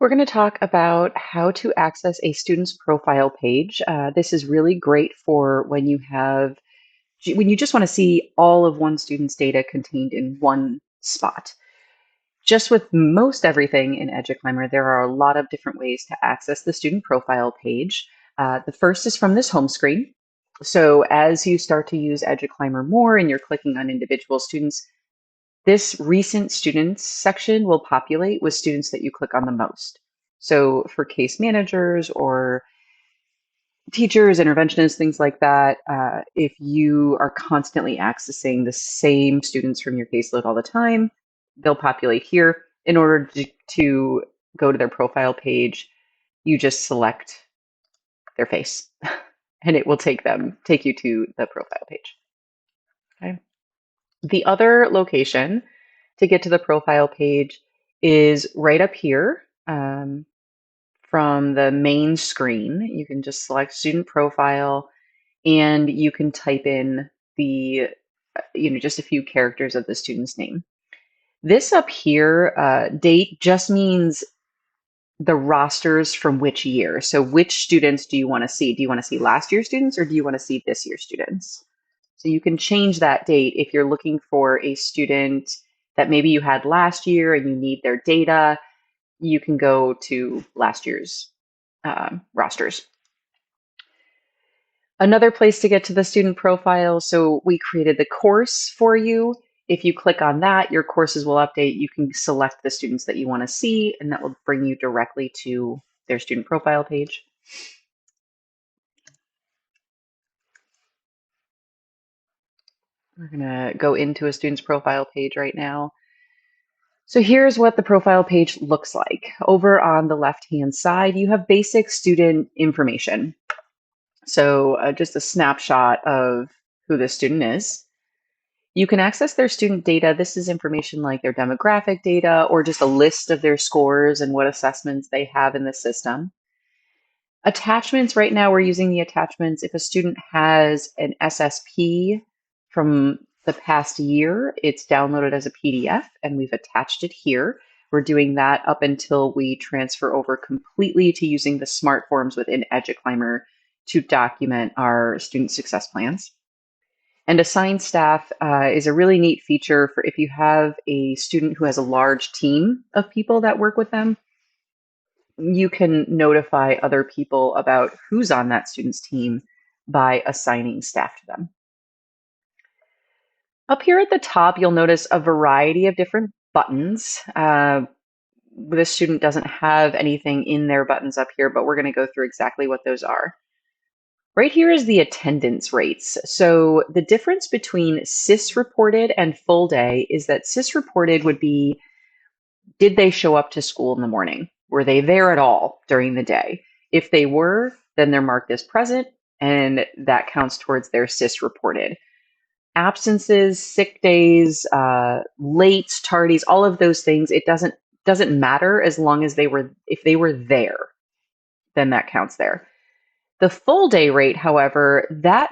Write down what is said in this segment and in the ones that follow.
We're going to talk about how to access a student's profile page. This is really great for when you just want to see all of one student's data contained in one spot. Just with most everything in EduClimber, there are a lot of different ways to access the student profile page. The first is from this home screen. So as you start to use EduClimber more and you're clicking on individual students, this recent students section will populate with students that you click on the most. So for case managers or teachers, interventionists, things like that, if you are constantly accessing the same students from your caseload all the time, they'll populate here. In order to go to their profile page, you just select their face and it will take you to the profile page. Okay. The other location to get to the profile page is right up here from the main screen. You can just select student profile and you can type in just a few characters of the student's name. This up here, date, just means the rosters from which year. So which students do you want to see? Do you want to see last year's students or do you want to see this year's students? So you can change that date if you're looking for a student that maybe you had last year and you need their data. You can go to last year's rosters. Another place to get to the student profile, so we created the course for you. If you click on that, your courses will update. You can select the students that you want to see, and that will bring you directly to their student profile page. We're going to go into a student's profile page right now. So here's what the profile page looks like. Over on the left-hand side, you have basic student information. So just a snapshot of who this student is. You can access their student data. This is information like their demographic data or just a list of their scores and what assessments they have in the system. Attachments, right now we're using the attachments. If a student has an SSP from the past year, it's downloaded as a PDF and we've attached it here. We're doing that up until we transfer over completely to using the smart forms within EduClimber to document our student success plans. And assigned staff is a really neat feature for if you have a student who has a large team of people that work with them, you can notify other people about who's on that student's team by assigning staff to them. Up here at the top, you'll notice a variety of different buttons. This student doesn't have anything in their buttons up here, but we're going to go through exactly what those are. Right here is the attendance rates. So the difference between SIS reported and full day is that SIS reported would be, did they show up to school in the morning? Were they there at all during the day? If they were, then they're marked as present and that counts towards their SIS reported. Absences, sick days, late, tardies, all of those things, it doesn't matter as long as if they were there, then that counts there. The full day rate, however, that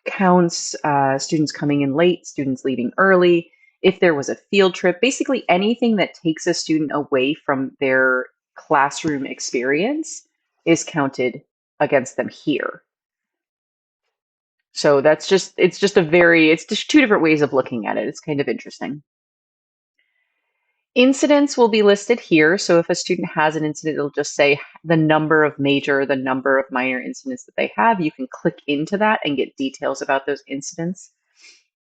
counts students coming in late, students leaving early, if there was a field trip, basically anything that takes a student away from their classroom experience is counted against them here. So it's just two different ways of looking at it. It's kind of interesting. Incidents will be listed here. So if a student has an incident, it'll just say the number of major, the number of minor incidents that they have. You can click into that and get details about those incidents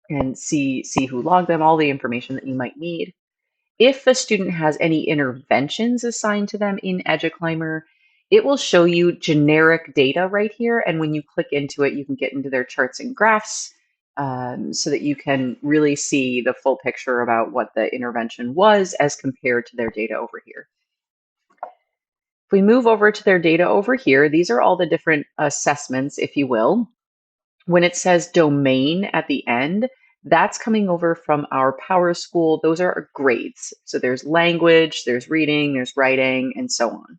and see who logged them, all the information that you might need. If a student has any interventions assigned to them in EduClimber, it will show you generic data right here. And when you click into it, you can get into their charts and graphs so that you can really see the full picture about what the intervention was as compared to their data over here. If we move over to their data over here, these are all the different assessments, if you will. When it says domain at the end, that's coming over from our PowerSchool. Those are our grades. So there's language, there's reading, there's writing, and so on.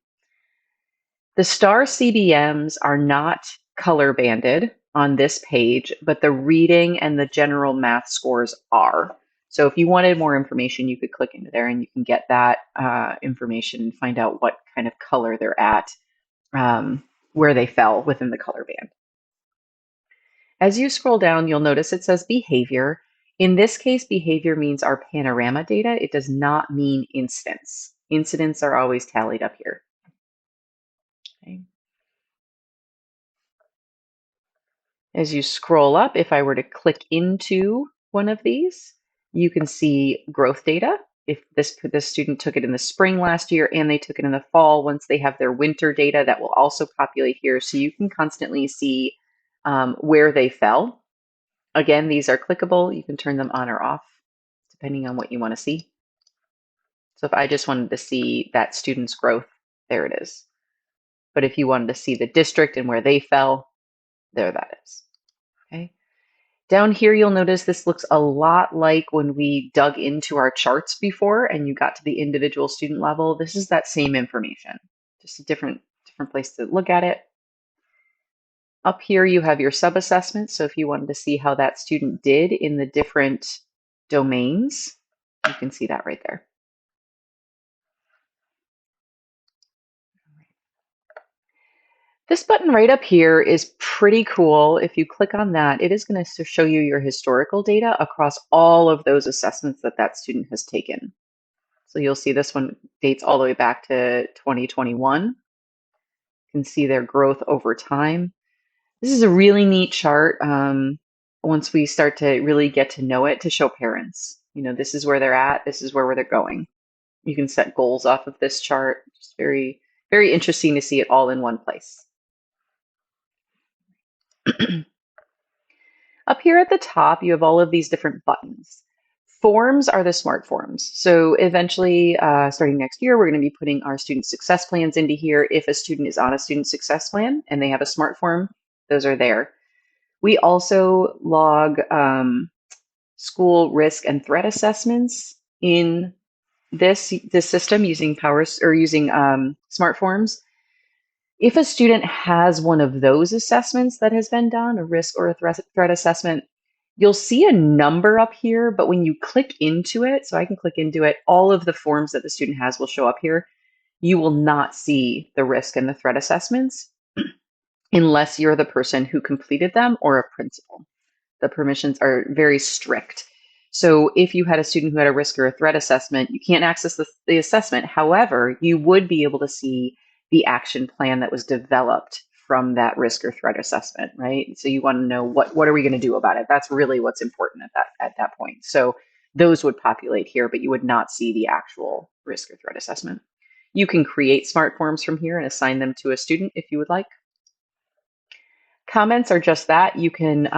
The STAR CBMs are not color banded on this page, but the reading and the general math scores are. So if you wanted more information, you could click into there and you can get that information and find out what kind of color they're at, where they fell within the color band. As you scroll down, you'll notice it says behavior. In this case, behavior means our panorama data. It does not mean incidents. Incidents are always tallied up here. Okay. As you scroll up, if I were to click into one of these, you can see growth data. If this student took it in the spring last year and they took it in the fall, once they have their winter data, that will also populate here. So you can constantly see where they fell. Again, these are clickable. You can turn them on or off depending on what you want to see. So if I just wanted to see that student's growth, there it is. But if you wanted to see the district and where they fell, there that is. Okay. Down here, you'll notice this looks a lot like when we dug into our charts before and you got to the individual student level. This is that same information, just a different place to look at it. Up here, you have your sub-assessments. So if you wanted to see how that student did in the different domains, you can see that right there. This button right up here is pretty cool. If you click on that, it is going to show you your historical data across all of those assessments that that student has taken. So you'll see this one dates all the way back to 2021. You can see their growth over time. This is a really neat chart once we start to really get to know it, to show parents. You know, this is where they're at, this is where they're going. You can set goals off of this chart. It's very, very interesting to see it all in one place. Up here at the top, you have all of these different buttons. Forms are the smart forms. So eventually, starting next year, we're going to be putting our student success plans into here. If a student is on a student success plan and they have a smart form, those are there. We also log school risk and threat assessments in this system using smart forms. If a student has one of those assessments that has been done, a risk or a threat assessment, you'll see a number up here, but when you click into it, so I can click into it, all of the forms that the student has will show up here. You will not see the risk and the threat assessments unless you're the person who completed them or a principal. The permissions are very strict. So if you had a student who had a risk or a threat assessment, you can't access the assessment. However, you would be able to see the action plan that was developed from that risk or threat assessment, right? So you want to know what are we going to do about it? That's really what's important at that point. So those would populate here, but you would not see the actual risk or threat assessment. You can create smart forms from here and assign them to a student if you would like. Comments are just that. You can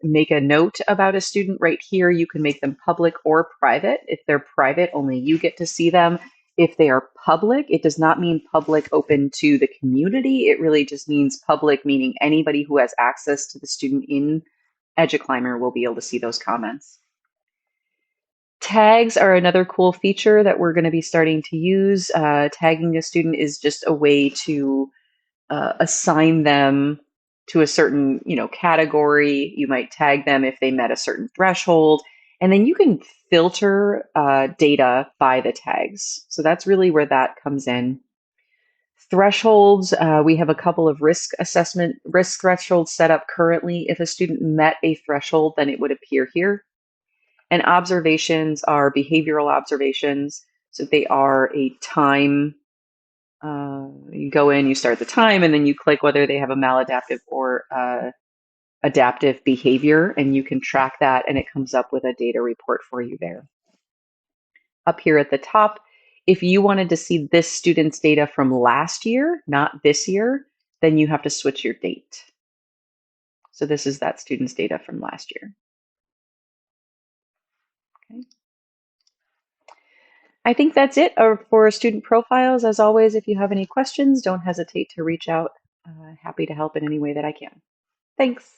make a note about a student right here. You can make them public or private. If they're private, only you get to see them. If they are public, it does not mean public open to the community. It really just means public, meaning anybody who has access to the student in EduClimber will be able to see those comments. Tags are another cool feature that we're going to be starting to use. Tagging a student is just a way to assign them to a certain, category. You might tag them if they met a certain threshold, and then you can filter data by the tags. So that's really where that comes in. Thresholds, we have a couple of risk thresholds set up currently. If a student met a threshold, then it would appear here. And observations are behavioral observations. So they are a time. You go in, you start the time, and then you click whether they have a maladaptive or adaptive behavior, and you can track that, and it comes up with a data report for you there. Up here at the top, if you wanted to see this student's data from last year, not this year, then you have to switch your date. So this is that student's data from last year. Okay. I think that's it for student profiles. As always, if you have any questions, don't hesitate to reach out. Happy to help in any way that I can. Thanks.